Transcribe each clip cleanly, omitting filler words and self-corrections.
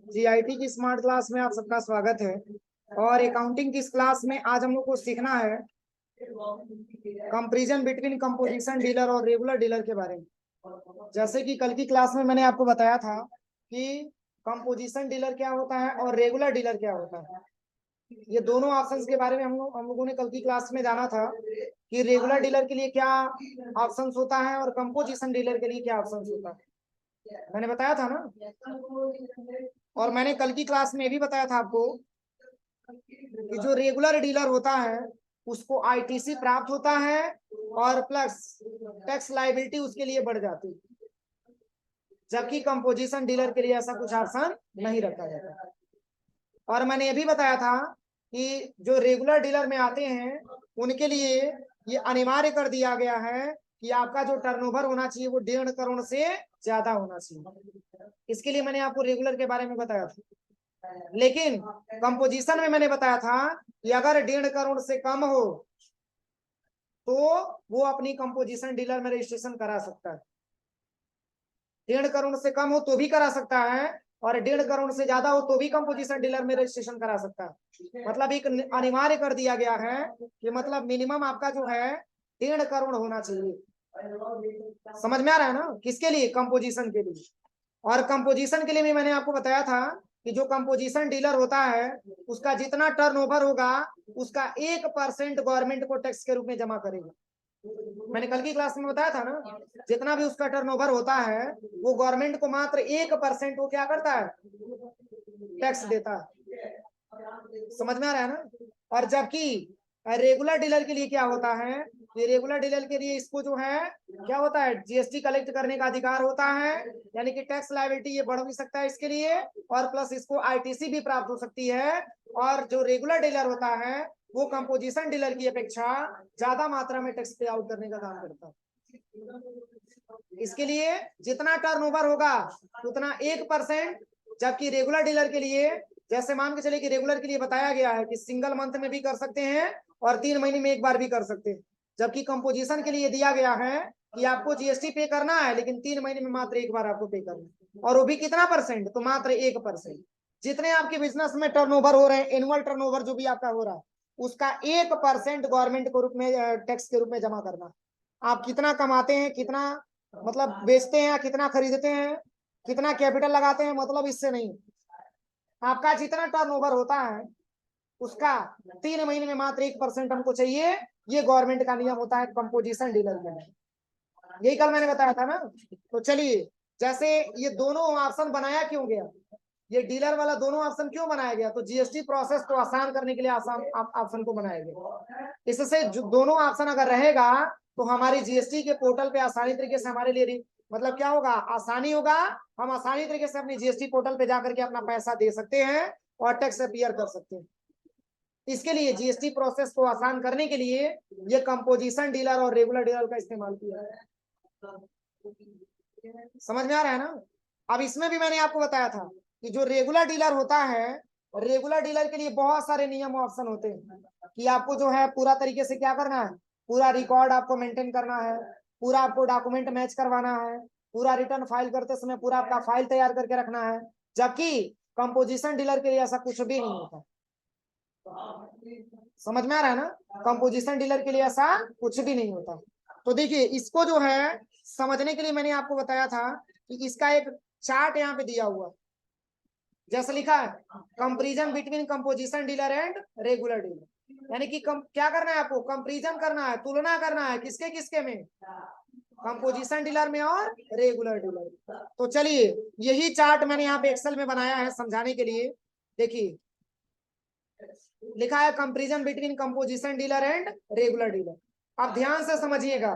GIT की smart class में आप सबका स्वागत है। और अकाउंटिंग की इस क्लास में आज हम लोग को सीखना है कंपैरिजन बिटवीन कंपोजिशन डीलर और रेगुलर डीलर के बारे में। जैसे कि कल की क्लास में मैंने आपको बताया था कि कंपोजिशन डीलर क्या होता है और रेगुलर डीलर क्या होता है। ये दोनों ऑप्शंस के बारे में हम लोगों ने कल की क्लास में जाना था कि रेगुलर डीलर के लिए क्या ऑप्शंस होता है और कंपोजिशन डीलर के लिए क्या ऑप्शंस होता है। मैंने बताया था ना। और मैंने कल की क्लास में भी बताया था आपको कि जो रेगुलर डीलर होता है उसको आईटीसी प्राप्त होता है और प्लस टैक्स लायबिलिटी उसके लिए बढ़ जाती है, जबकि कंपोजिशन डीलर के लिए ऐसा कुछ ऑप्शन नहीं रखा जाता। और मैंने ये भी बताया था कि जो रेगुलर डीलर में आते हैं उनके लिए ये अनिवार्य कर दिया गया है कि आपका जो टर्नओवर होना चाहिए वो 1.5 करोड़ से ज्यादा होना चाहिए। इसके लिए मैंने आपको रेगुलर के बारे में बताया था। लेकिन कंपोजिशन में मैंने बताया था कि अगर 1.5 करोड़ से कम हो तो वो अपनी कंपोजिशन डीलर में रजिस्ट्रेशन करा सकता है। 1.5 करोड़ से कम हो तो भी करा सकता है और 1.5 करोड़ से ज्यादा हो तो भी कंपोजिशन डीलर में रजिस्ट्रेशन करा सकता है। मतलब एक अनिवार्य कर दिया गया है कि मतलब मिनिमम आपका जो है 1.5 करोड़ होना चाहिए। समझ में आ रहा है ना। किसके लिए? कंपोजिशन के लिए। और कंपोजिशन के लिए भी मैंने आपको बताया था कि जो कंपोजिशन डीलर होता है उसका जितना टर्नओवर होगा उसका 1% गवर्नमेंट को टैक्स के रूप में जमा करेगा। मैंने कल की क्लास में बताया था ना, जितना भी उसका टर्नओवर होता है वो गवर्नमेंट को मात्र 1% वो क्या करता है, टैक्स देता है। समझ में आ रहा है ना। और जबकि रेगुलर डीलर के लिए क्या होता है, ये रेगुलर डीलर के लिए इसको जो है क्या होता है, जीएसटी कलेक्ट करने का अधिकार होता है, यानी कि टैक्स लायबिलिटी ये बढ़ भी सकता है इसके लिए, और प्लस इसको आईटीसी भी प्राप्त हो सकती है। और जो रेगुलर डीलर होता है वो कंपोजिशन डीलर की अपेक्षा ज्यादा मात्रा में टैक्स पे आउट करने का काम करता है। इसके लिए जितना टर्नओवर होगा उतना 1%, जबकि रेगुलर डीलर के लिए जैसे मान के चले कि रेगुलर के लिए बताया गया है कि सिंगल मंथ में भी कर सकते हैं और 3 महीने में एक बार भी कर सकते हैं, जबकि कंपोजिशन के लिए दिया गया है कि आपको जीएसटी पे करना है लेकिन 3 महीने में मात्र एक बार आपको पे करना है, और वो भी कितना परसेंट, तो मात्र 1%। जितने आपके बिजनेस में टर्नओवर हो रहे हैं, एनुअल टर्नओवर जो भी आपका हो रहा है उसका 1% गवर्नमेंट को रूप में टैक्स के रूप में जमा करना। आप कितना कमाते हैं, कितना मतलब बेचते हैं, कितना खरीदते हैं, कितना कैपिटल लगाते हैं, मतलब इससे नहीं, आपका जितना टर्नओवर होता है उसका 3 महीने में मात्र 1% हमको चाहिए। ये गवर्नमेंट का नियम होता है कंपोजिशन डीलर में। यही कल मैंने बताया था ना। तो चलिए, जैसे ये दोनों ऑप्शन बनाया क्यों गया, ये डीलर वाला दोनों ऑप्शन क्यों बनाया गया, तो जीएसटी प्रोसेस को आसान करने के लिए आसान ऑप्शन को बनाया गया। इससे जो दोनों ऑप्शन अगर रहेगा तो हमारी जीएसटी के पोर्टल पे आसानी तरीके से हमारे लिए मतलब क्या होगा, आसानी होगा। हम आसानी तरीके से अपनी जीएसटी पोर्टल पे जाकर के अपना पैसा दे सकते हैं और टैक्स अपीयर कर सकते हैं। इसके लिए जीएसटी प्रोसेस को आसान करने के लिए ये कंपोजिशन डीलर और रेगुलर डीलर का इस्तेमाल किया है। समझ में आ रहा है ना। अब इसमें भी मैंने आपको बताया था कि जो रेगुलर डीलर होता है, रेगुलर डीलर के लिए बहुत सारे नियम ऑप्शन होते हैं कि आपको जो है पूरा तरीके से क्या करना है, पूरा रिकॉर्ड आपको मेंटेन करना है, पूरा आपको डॉक्यूमेंट मैच करवाना है, पूरा रिटर्न फाइल करते समय पूरा आपका फाइल तैयार करके रखना है, जबकि कंपोजिशन डीलर के लिए ऐसा कुछ भी नहीं होता। समझ में आ रहा है ना। कंपोजिशन डीलर के लिए ऐसा कुछ भी नहीं होता। तो देखिए, इसको जो है समझने के लिए मैंने आपको बताया था कि इसका एक चार्ट यहाँ पे दिया हुआ, जैसे लिखा है comparison between composition dealer and regular dealer, यानी कि क्या करना है आपको, कंपैरिजन करना है, तुलना करना है, किसके किसके में, कंपोजिशन डीलर में और रेगुलर डीलर। तो चलिए, यही चार्ट मैंने यहाँ पे एक्सेल में बनाया है समझाने के लिए। देखिए, लिखा है comparison between composition dealer and regular dealer. आप ध्यान से समझिएगा,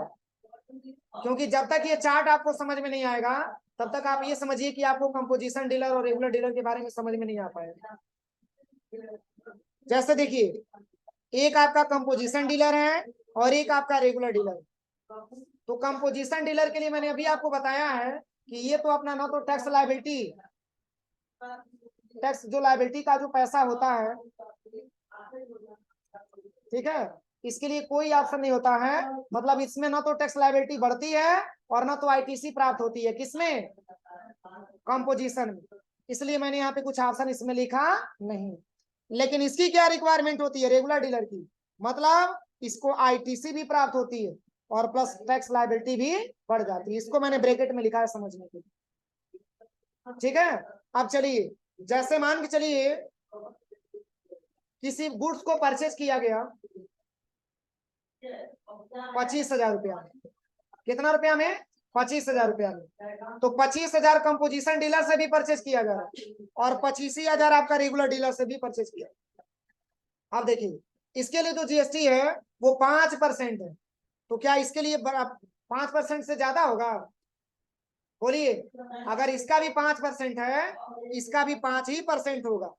क्योंकि जब तक ये चार्ट आपको समझ में नहीं आएगा तब तक आप ये समझिए कि आपको कंपोजिशन डीलर और रेगुलर डीलर के बारे में समझ में नहीं आ पाएगा। जैसे देखिए, एक आपका कंपोजिशन डीलर है और एक आपका रेगुलर डीलर। तो कंपोजिशन डीलर के लिए मैंने अभी आपको बताया है कि ये तो अपना ना तो टैक्स लायबिलिटी, टैक्स जो लायबिलिटी का जो पैसा होता है, ठीक है, इसके लिए कोई ऑप्शन नहीं होता है। मतलब इसमें ना तो टैक्स लायबिलिटी बढ़ती है और ना तो आईटीसी प्राप्त होती है। किसमें? कंपोजिशन में, इसलिए मैंने यहाँ पे कुछ ऑप्शन इसमें लिखा नहीं। लेकिन इसकी क्या रिक्वायरमेंट होती है रेगुलर डीलर की, मतलब इसको आईटीसी भी प्राप्त होती है और प्लस टैक्स लायबिलिटी भी बढ़ जाती है। इसको मैंने ब्रैकेट में लिखा है समझने के लिए, ठीक है। अब चलिए, जैसे मान के चलिए किसी गुड्स को परचेज किया गया 25,000 रुपया, कितना रुपया में, 25,000 रुपया में। तो 25,000 कंपोजिशन डीलर से भी परचेज किया जा रहा है और 25,000 आपका रेगुलर डीलर से भी परचेज किया। अब देखिए, इसके लिए जो जीएसटी है वो 5% है, तो क्या इसके लिए 5% से ज्यादा होगा? बोलिए, अगर इसका भी 5% है, इसका भी 5% होगा।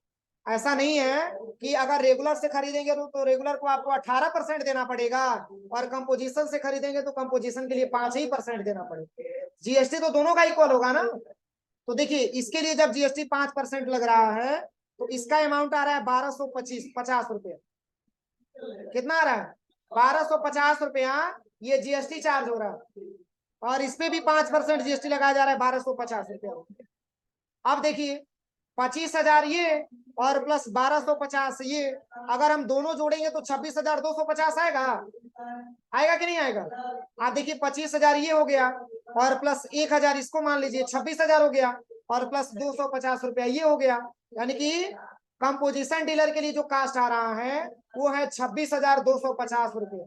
ऐसा नहीं है कि अगर रेगुलर से खरीदेंगे तो रेगुलर को आपको 18% देना पड़ेगा और कंपोजिशन से खरीदेंगे तो कंपोजिशन के लिए 5% देना पड़ेगा। जीएसटी तो दोनों का इक्वल होगा ना। तो देखिए, इसके लिए जब जीएसटी 5% लग रहा है तो इसका अमाउंट आ रहा है 1250 रुपया। कितना आ रहा है? 1250 रुपया ये जीएसटी चार्ज हो रहा है और इसमें भी 5% जीएसटी लगाया जा रहा है 1250 रुपया। अब देखिए, 25,000 ये और प्लस 1250 ये, अगर हम दोनों जोड़ेंगे तो 26,250 आएगा, आएगा कि नहीं आएगा? आप देखिए, 25,000 ये हो गया और प्लस 1,000 इसको मान लीजिए 26,000 हो गया और प्लस 250 रुपया ये हो गया। यानी कि कंपोजिशन डीलर के लिए जो कास्ट आ रहा है वो है 26,250 रुपये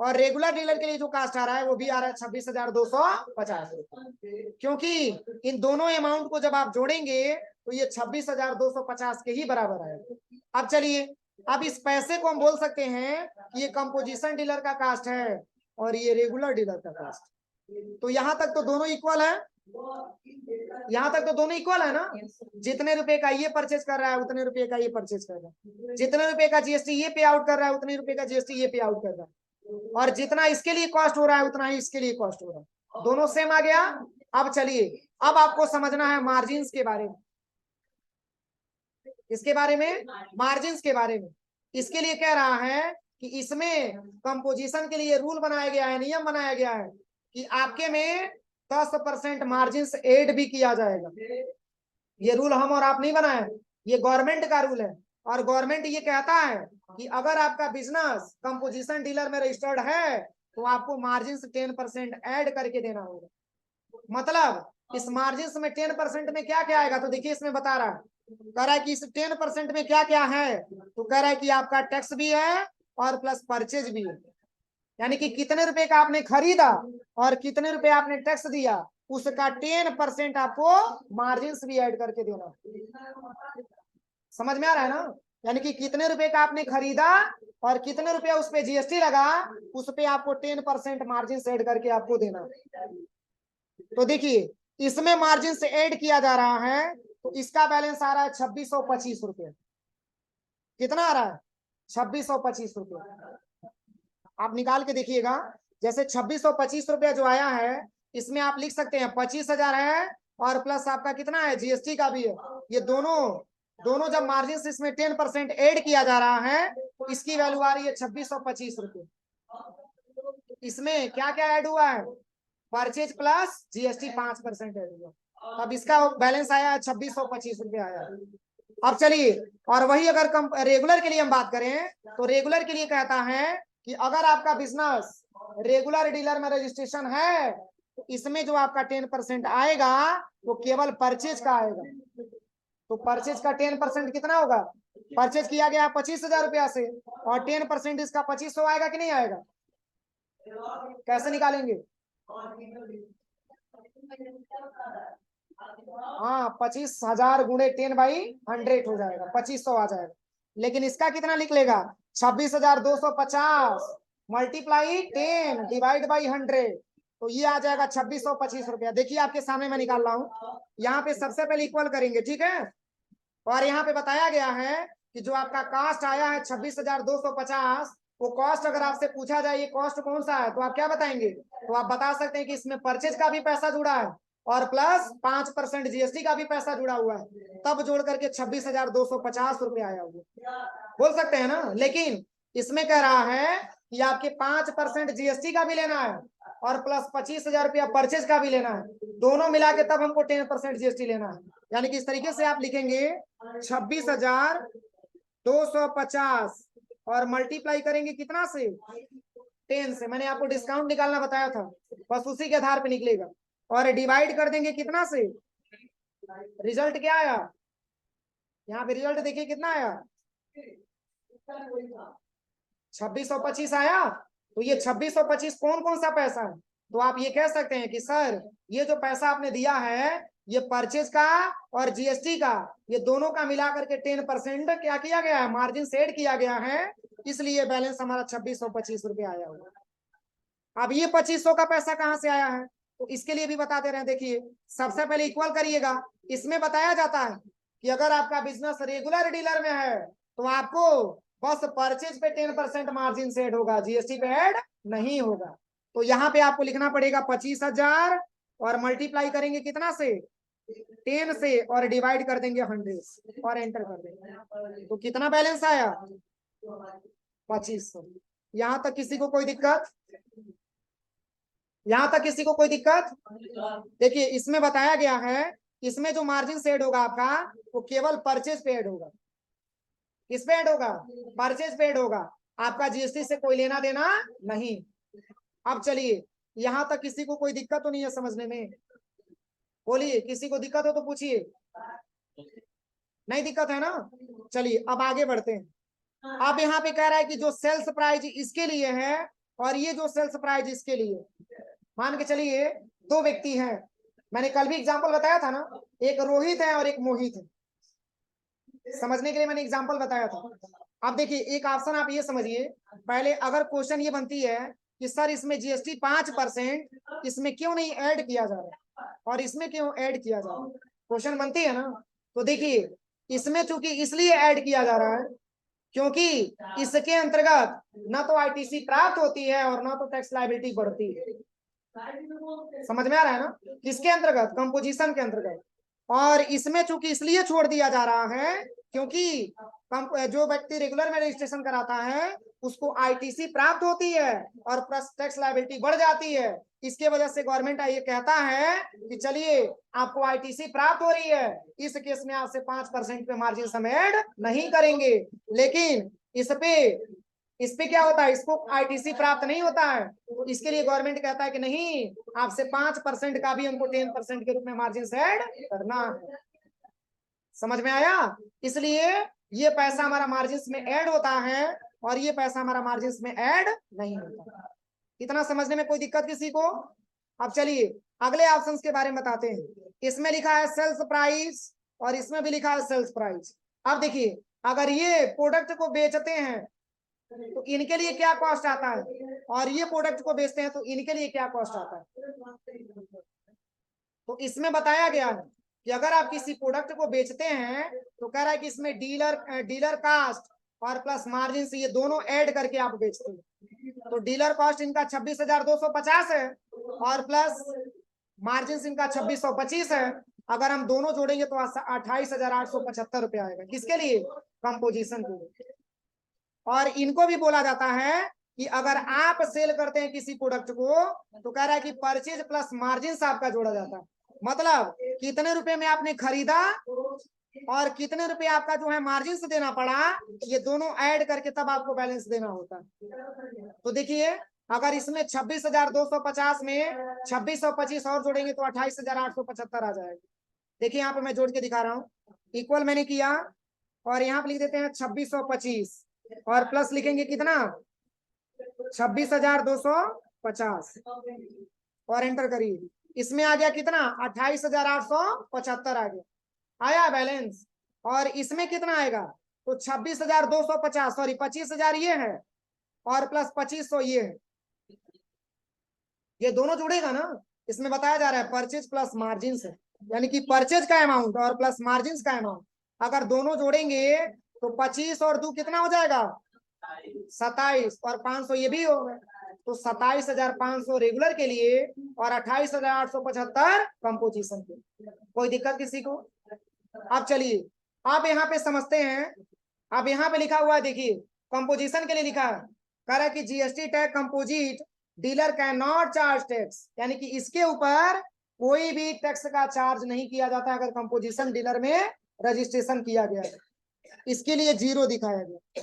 और रेगुलर डीलर के लिए जो कास्ट आ रहा है वो भी आ रहा है 26,250 रुपये। क्योंकि इन दोनों अमाउंट को जब आप जोड़ेंगे तो ये 26,250 के ही बराबर आएगा। अब चलिए, अब इस पैसे को हम बोल सकते हैं कि ये कंपोजिशन डीलर का कास्ट है और ये रेगुलर डीलर का कास्ट। तो यहां तक तो दोनों इक्वल है, यहां तक तो दोनों इक्वल है ना। जितने रुपए का ये परचेज कर रहा है उतने रुपए का ये परचेज कर रहा है, जितने रुपए का जीएसटी ये पे आउट कर रहा है उतने रुपए का जीएसटी ये पे आउट कर रहा है, और जितना इसके लिए कॉस्ट हो रहा है उतना ही इसके लिए कॉस्ट हो रहा है। दोनों सेम आ गया। अब चलिए, अब आपको समझना है मार्जिन्स के बारे में। इसके बारे में, मार्जिन्स के बारे में, इसके लिए कह रहा है कि इसमें कंपोजिशन के लिए रूल बनाया गया है, नियम बनाया गया है कि आपके में 10% मार्जिन्स ऐड भी किया जाएगा। ये रूल हम और आप नहीं बनाए, ये गवर्नमेंट का रूल है और गवर्नमेंट ये कहता है कि अगर आपका बिजनेस कंपोजिशन डीलर में रजिस्टर्ड है तो आपको मार्जिन 10% ऐड करके देना होगा। मतलब इस मार्जिन में 10% में क्या क्या आएगा, तो देखिए इसमें बता रहा है, कह रहा है कि इस 10% में क्या क्या है, तो कह रहा है कि आपका टैक्स भी है और प्लस परचेज भी है। यानी कि कितने रुपए का आपने खरीदा और कितने रुपए आपने टैक्स दिया उसका 10% आपको मार्जिन भी ऐड करके देना। समझ में आ रहा है ना? यानी कि कितने रुपए का आपने खरीदा और कितने रुपया उस पे जीएसटी लगा, उस पे आपको 10% मार्जिन ऐड करके आपको देना। तो देखिए, इसमें मार्जिन से ऐड किया जा रहा है तो इसका बैलेंस आ रहा है 2625 रुपये। कितना आ रहा है? 2625 रुपये। आप निकाल के देखिएगा, जैसे 2625 रुपया जो आया है इसमें आप लिख सकते हैं 25,000 है और प्लस आपका कितना है जीएसटी का भी है। ये दोनों जब मार्जिन से इसमें 10% ऐड किया जा रहा है तो इसकी वैल्यू आ रही है 2625 रुपये। इसमें क्या क्या ऐड हुआ है? परचेज प्लस जीएसटी 5% ऐड हुआ, अब इसका बैलेंस आया 2625 रुपये आया। अब चलिए, और वही अगर रेगुलर के लिए हम बात करें तो रेगुलर के लिए कहता है कि अगर आपका बिजनेस रेगुलर डीलर में रजिस्ट्रेशन है तो इसमें जो आपका 10% आएगा वो केवल परचेज का आएगा। तो परचेज का 10% कितना होगा? परचेज किया गया 25,000 रुपया से और 10% इसका 2500 आएगा कि नहीं आएगा? कैसे निकालेंगे? हाँ, 25,000 गुणे 10/100 हो जाएगा, 2500 आ जाएगा। लेकिन इसका कितना लिख लेगा? 26,250 मल्टीप्लाई 10 डिवाइड बाई 100, तो ये आ जाएगा 2625 रुपया। देखिए आपके सामने मैं निकाल रहा हूँ, यहाँ पे सबसे पहले इक्वल करेंगे, ठीक है। और यहाँ पे बताया गया है कि जो आपका कॉस्ट आया है 26,250, वो कॉस्ट अगर आपसे पूछा जाए ये कॉस्ट कौन सा है तो आप क्या बताएंगे? तो आप बता सकते हैं कि इसमें परचेज का भी पैसा जुड़ा है और प्लस 5% जीएसटी का भी पैसा जुड़ा हुआ है, तब जोड़ करके 26,250 रुपये आया हुआ, बोल सकते हैं ना। लेकिन इसमें कह रहा है कि आपके 5% जीएसटी का भी लेना है और प्लस 25,000 रुपया परचेज का भी लेना है, दोनों मिला के तब हमको 10% जीएसटी लेना है। यानी कि इस तरीके से आप लिखेंगे 26,250 और मल्टीप्लाई करेंगे कितना से, 10 से। मैंने आपको डिस्काउंट निकालना बताया था, बस उसी के आधार पे निकलेगा। और डिवाइड कर देंगे कितना से, रिजल्ट क्या आया, यहाँ पे रिजल्ट देखिए कितना आया, 2625 आया। तो ये 2625 कौन कौन सा पैसा है, तो आप ये कह सकते हैं कि सर ये जो पैसा आपने दिया है ये परचेज का और जीएसटी का, ये दोनों का मिला करके 10% क्या किया गया है, मार्जिन से ऐड किया गया है, इसलिए बैलेंस हमारा 2625 रुपये आया हुआ। अब ये 2500 का पैसा कहाँ से आया है, तो इसके लिए भी बता दे रहे हैं। देखिए सबसे पहले इक्वल करिएगा। इसमें बताया जाता है कि अगर आपका बिजनेस रेगुलर डीलर में है तो आपको बस परचेज पे 10% मार्जिन से ऐड होगा, जीएसटी पे ऐड नहीं होगा। तो यहाँ पे आपको लिखना पड़ेगा 25,000 और मल्टीप्लाई करेंगे कितना से, 10 से, और डिवाइड कर देंगे 100 और एंटर कर देंगे। तो कितना बैलेंस आया, 2500। यहाँ तक किसी को कोई दिक्कत, यहाँ तक किसी को कोई दिक्कत? देखिए इसमें बताया गया है, इसमें जो मार्जिन से ऐड होगा आपका वो केवल परचेज पे ऐड होगा। किस पे ऐड होगा, परचेज पे ऐड होगा, आपका जीएसटी से कोई लेना देना नहीं। अब चलिए यहां तक किसी को कोई दिक्कत तो नहीं है समझने में, बोलिए किसी को दिक्कत हो तो पूछिए, नहीं दिक्कत है ना। चलिए अब आगे बढ़ते हैं। अब यहाँ पे कह रहा है कि जो सेल्स प्राइस इसके लिए है और ये जो सेल्स प्राइस इसके लिए, मान के चलिए दो व्यक्ति हैं, मैंने कल भी एग्जांपल बताया था ना, एक रोहित है और एक मोहित है, समझने के लिए मैंने एग्जांपल बताया था। अब देखिए एक ऑप्शन आप ये समझिए, पहले अगर क्वेश्चन ये बनती है कि सर इसमें जीएसटी 5% इसमें क्यों नहीं ऐड किया जा रहा और इसमें क्यों ऐड किया जा रहा है, क्वेश्चन बनती है ना। तो देखिए इसमें चूंकि इसलिए ऐड किया जा रहा है क्योंकि इसके अंतर्गत ना तो आईटीसी प्राप्त होती है और ना तो टैक्स लायबिलिटी बढ़ती है। समझ में आ रहा है ना, किसके अंतर्गत, कंपोजिशन के अंतर्गत। और इसमें चूंकि इसलिए छोड़ दिया जा रहा है क्योंकि जो व्यक्ति रेगुलर में रजिस्ट्रेशन कराता है उसको आईटीसी प्राप्त होती है और प्लस टैक्स लायबिलिटी बढ़ जाती है। इसके वजह से गवर्नमेंट ये कहता है कि चलिए आपको आईटीसी प्राप्त हो रही है, इस केस में आपसे 5% पे मार्जिन हम ऐड नहीं करेंगे। लेकिन इस पे क्या होता है, इसको आईटीसी प्राप्त नहीं होता है, तो इसके लिए गवर्नमेंट कहता है कि नहीं आपसे 5% का भी हमको 10% के रूप में मार्जिन से ऐड करना है। समझ में आया, इसलिए ये पैसा हमारा मार्जिन में ऐड होता है और ये पैसा हमारा मार्जिन में ऐड नहीं होता। इतना समझने में कोई दिक्कत किसी को? अब चलिए अगले ऑप्शंस के बारे में बताते हैं। इसमें लिखा है सेल्स प्राइस और इसमें भी लिखा है सेल्स प्राइस। अब देखिए अगर ये प्रोडक्ट को बेचते हैं तो इनके लिए क्या कॉस्ट आता है और ये प्रोडक्ट को बेचते हैं तो इनके लिए क्या कॉस्ट आता है। तो इसमें बताया गया है कि अगर आप किसी प्रोडक्ट को बेचते हैं तो कह रहा है कि इसमें डीलर कास्ट और प्लस मार्जिन से ये दोनों ऐड करके आप बेचते हैं। तो डीलर कॉस्ट इनका 26,250 है और प्लस मार्जिन इनका 2625 है। अगर हम दोनों जोड़ेंगे तो 28,875 रुपया आएगा। किसके लिए, कंपोजिशन के लिए। और इनको भी बोला जाता है कि अगर आप सेल करते हैं किसी प्रोडक्ट को तो कह रहा है कि परचेज प्लस मार्जिन से आपका जोड़ा जाता है। मतलब कितने रुपए में आपने खरीदा और कितने रुपए आपका जो है मार्जिन से देना पड़ा, ये दोनों ऐड करके तब आपको बैलेंस देना होता है। तो देखिए अगर इसमें 26,250 में 2625 और जोड़ेंगे तो 28,875 आ जाएगा। देखिए यहाँ पे मैं जोड़ के दिखा रहा हूँ, इक्वल मैंने किया और यहाँ पे लिख देते हैं 2625 और प्लस लिखेंगे कितना, 26,250 और एंटर करिए। इसमें आ गया कितना, 28,875 आ गया, आया बैलेंस। और इसमें कितना आएगा, तो 26,250 सॉरी 25,000 ये है और प्लस 2500 ये है, ये दोनों जुड़ेगा ना। इसमें बताया जा रहा है परचेज प्लस मार्जिन से, यानी कि परचेज का अमाउंट और प्लस मार्जिन का अमाउंट अगर दोनों जोड़ेंगे तो 25 और 2 कितना हो जाएगा, 27 और 500 ये भी हो गए। तो 27,500 रेगुलर के लिए और 28,875 कंपोजिशन के। कोई दिक्कत किसी को? अब चलिए आप यहाँ पे समझते हैं। अब यहाँ पे लिखा हुआ है देखिए कंपोजिशन के लिए लिखा है, कह रहा है कि GST tag composite dealer can not charge tax, यानी कि इसके ऊपर कोई भी टैक्स का चार्ज नहीं किया जाता अगर कंपोजिशन डीलर में रजिस्ट्रेशन किया गया है। इसके लिए 0 दिखाया गया।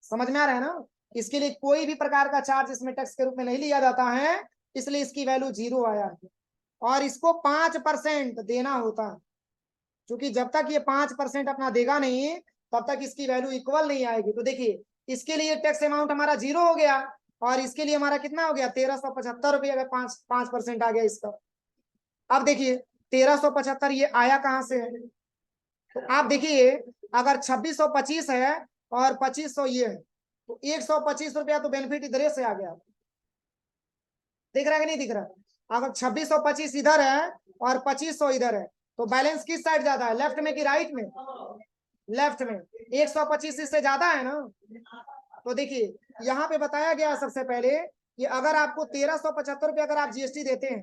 समझ में आ रहा है ना? इसके लिए कोई भी प्रकार का चार्ज इसमें टैक्स के रूप में नहीं लिया जाता है, इसलिए इसकी वैल्यू 0 आया है। और इसको 5% देना होता है, क्योंकि जब तक ये 5% अपना देगा नहीं तब तक इसकी वैल्यू इक्वल नहीं आएगी। तो देखिए इसके लिए टैक्स अमाउंट हमारा 0 हो गया, और इसके लिए हमारा कितना हो गया 1375 रुपये, अगर 5% आ गया इसका। अब देखिए 1375 ये आया कहां से है? तो आप देखिए अगर 2625 है और 2500 ये है, तो 125 रुपया तो बेनिफिट इधर से आ गया। दिख रहा है कि नहीं दिख रहा? अगर 2625 इधर है और 2500 इधर है, तो बैलेंस किस साइड ज्यादा है, लेफ्ट में कि राइट में? लेफ्ट में। 125 इससे ज्यादा है ना। तो देखिए यहाँ पे बताया गया सबसे पहले कि अगर आपको 1375 रुपये अगर आप जीएसटी देते हैं,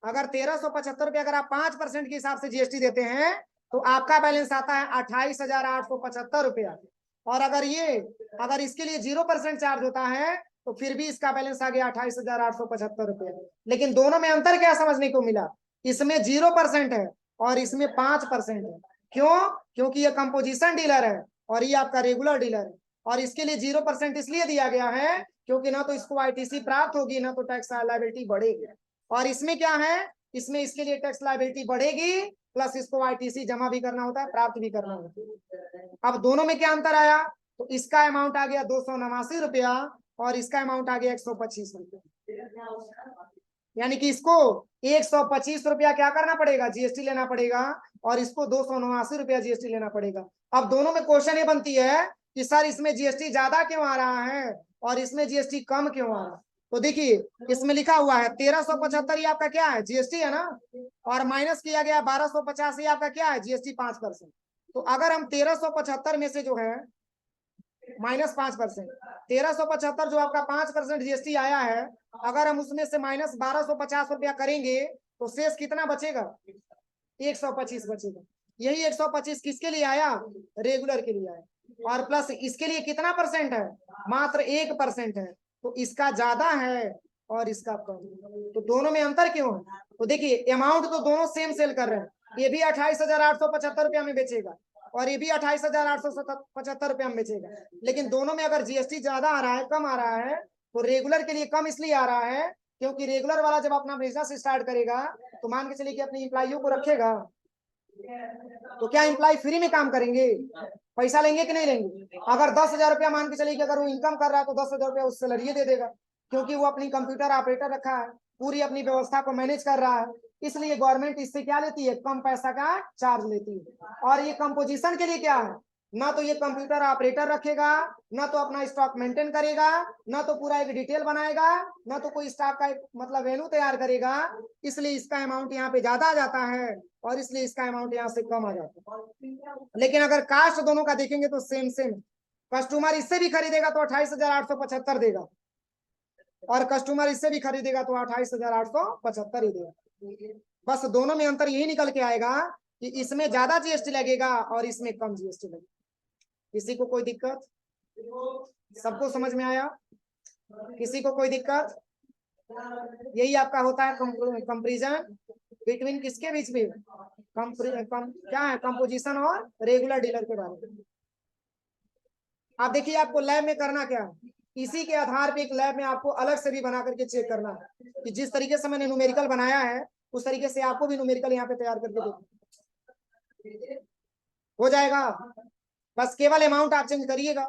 अगर 1375 रुपये अगर आप 5% के हिसाब से जीएसटी देते हैं, तो आपका बैलेंस आता है 28,875 रुपया। और अगर इसके लिए 0% चार्ज होता है तो फिर भी इसका बैलेंस आ गया 28,875 रुपया। लेकिन दोनों में अंतर क्या समझने को मिला? इसमें 0% है और इसमें 5% है। क्यों? क्योंकि ये कंपोजिशन डीलर है और ये आपका रेगुलर डीलर है। और इसके लिए 0% इसलिए दिया गया है क्योंकि ना तो इसको आईटीसी प्राप्त होगी, ना तो टैक्स लायबिलिटी बढ़ेगी। और इसमें क्या है, इसमें इसके लिए टैक्स लायबिलिटी बढ़ेगी, प्लस इसको आईटीसी जमा भी करना होता है, प्राप्त भी करना होता है। अब दोनों में क्या अंतर आया? तो इसका अमाउंट आ गया 289 रुपया और इसका अमाउंट आ गया 125 रुपया। यानी कि इसको 125 रुपया क्या करना पड़ेगा, जीएसटी लेना पड़ेगा, और इसको 289 रुपया जीएसटी लेना पड़ेगा। अब दोनों में क्वेश्चन ये बनती है कि सर इसमें जीएसटी ज्यादा क्यों आ रहा है और इसमें जीएसटी कम क्यों आ रहा है? तो देखिए इसमें लिखा हुआ है 1375 ये आपका क्या है, जीएसटी है ना, और माइनस किया गया 1250 ये आपका क्या है, जीएसटी 5%। तो अगर हम 1375 में से जो है माइनस 5%, 1375 जो आपका 5% जीएसटी आया है, अगर हम उसमें से माइनस 1250 रुपया करेंगे तो शेष कितना बचेगा, 125 बचेगा। यही 125 किसके लिए आया, रेगुलर के लिए आया। और प्लस इसके लिए कितना परसेंट है, मात्र 1% है। तो इसका ज्यादा है और इसका कम। तो दोनों में अंतर क्यों है? तो देखिए अमाउंट तो दोनों सेम सेल कर रहे हैं, ये भी 28,875 रुपया में बेचेगा और ये भी 28,875 रुपया में बेचेगा। लेकिन दोनों में अगर जीएसटी ज्यादा आ रहा है, कम आ रहा है, तो रेगुलर के लिए कम इसलिए आ रहा है क्योंकि रेगुलर वाला जब अपना बिजनेस स्टार्ट करेगा तो मान के चलिए कि अपने एम्प्लॉइयों को रखेगा, तो क्या एम्प्लॉय फ्री में काम करेंगे, पैसा लेंगे कि नहीं लेंगे? अगर 10,000 रुपया मान के चलिए कि अगर वो इनकम कर रहा है तो 10,000 रुपया उस सैलरी दे देगा, क्योंकि वो अपनी कंप्यूटर ऑपरेटर रखा है, पूरी अपनी व्यवस्था को मैनेज कर रहा है। इसलिए गवर्नमेंट इससे क्या लेती है, कम पैसा का चार्ज लेती है। और ये कंपोजिशन के लिए क्या है, ना तो ये कंप्यूटर ऑपरेटर रखेगा, ना तो अपना स्टॉक मेंटेन करेगा, ना तो पूरा एक डिटेल बनाएगा, ना तो कोई स्टॉक का एक मतलब वेन्यू तैयार करेगा। इसलिए इसका अमाउंट यहाँ पे ज्यादा आ जाता है और इसलिए इसका अमाउंट यहाँ से कम आ जाता है। लेकिन अगर कास्ट दोनों का देखेंगे तो सेम सेम। कस्टमर इससे भी खरीदेगा तो 28,875 देगा और कस्टमर इससे भी खरीदेगा तो 28,875 ही देगा। बस दोनों में अंतर यही निकल के आएगा कि इसमें ज्यादा जीएसटी लगेगा और इसमें कम जीएसटी लगेगा। किसी को कोई दिक्कत? सबको समझ में आया? किसी को कोई दिक्कत? यही आपका होता है कंपैरिजन बिटवीन किसके बीच में, क्या है, कंपोजिशन और रेगुलर डीलर के बारे में। आप देखिए आपको लैब में करना क्या है, इसी के आधार पे एक लैब में आपको अलग से भी बना करके चेक करना है कि जिस तरीके से मैंने न्यूमेरिकल बनाया है उस तरीके से आपको भी न्यूमेरिकल यहाँ पे तैयार करके देखो, हो जाएगा। बस केवल अमाउंट आप चेंज करिएगा।